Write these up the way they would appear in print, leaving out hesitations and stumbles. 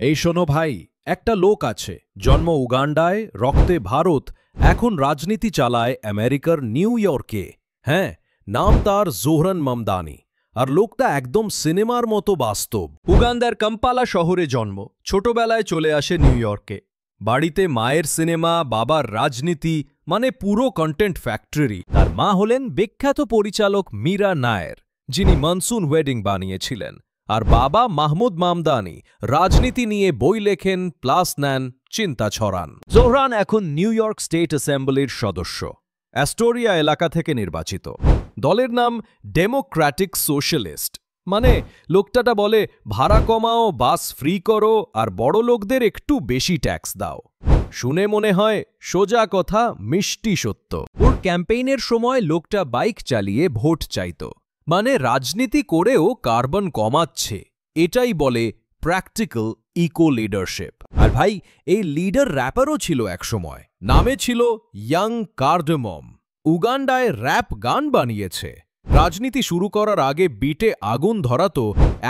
এই শোনো ভাই, একটা লোক আছে, জন্ম উগান্ডায়, রক্তে ভারত, এখন রাজনীতি চালায় আমেরিকার নিউ ইয়র্কে। হ্যাঁ, নাম তার জোহরান মামদানি। আর লোকটা একদম সিনেমার মতো বাস্তব। উগান্ডার কাম্পালা শহরে জন্ম, ছোটবেলায় চলে আসে নিউ ইয়র্কে। বাড়িতে মায়ের সিনেমা, বাবার রাজনীতি, মানে পুরো কন্টেন্ট ফ্যাক্টরি। তার মা হলেন বিখ্যাত পরিচালক মীরা নায়ের, যিনি মনসুন ওয়েডিং বানিয়েছিলেন। আর বাবা মাহমুদ মামদানি রাজনীতি নিয়ে বই লেখেন, প্লাস নেন, চিন্তা ছড়ান। জোহরান এখন নিউ ইয়র্ক স্টেট অ্যাসেম্বলির সদস্য, অ্যাস্টোরিয়া এলাকা থেকে নির্বাচিত। দলের নাম ডেমোক্র্যাটিক সোশ্যালিস্ট। মানে লোকটাটা বলে ভাড়া কমাও, বাস ফ্রি করো, আর বড় লোকদের একটু বেশি ট্যাক্স দাও। শুনে মনে হয় সোজা কথা, মিষ্টি সত্য। ওর ক্যাম্পেইনের সময় লোকটা বাইক চালিয়ে ভোট চাইত, মানে রাজনীতি করেও কার্বন কমাচ্ছে। এটাই বলে প্র্যাকটিক্যাল ইকো লিডারশিপ। আর ভাই, এই লিডার র্যাপারও ছিল একসময়, নামে ছিল ইয়াং কার্ডমম। উগান্ডায় র্যাপ গান বানিয়েছে। রাজনীতি শুরু করার আগে বিটে আগুন ধরাতো,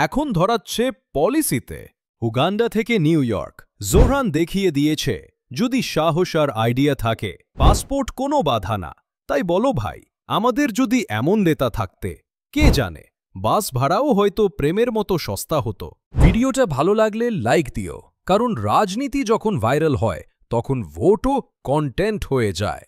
এখন ধরাচ্ছে পলিসিতে। উগান্ডা থেকে নিউ ইয়র্ক, জোহরান দেখিয়ে দিয়েছে যদি সাহস আর আইডিয়া থাকে, পাসপোর্ট কোনো বাধা না। তাই বলো ভাই, আমাদের যদি এমন নেতা থাকতে, কে জানে বাস ভাড়াও হয়তো প্রেমের মতো সস্তা হতো। ভিডিওটা ভালো লাগলে লাইক দিও, কারণ রাজনীতি যখন ভাইরাল হয় তখন ভোটও কন্টেন্ট হয়ে যায়।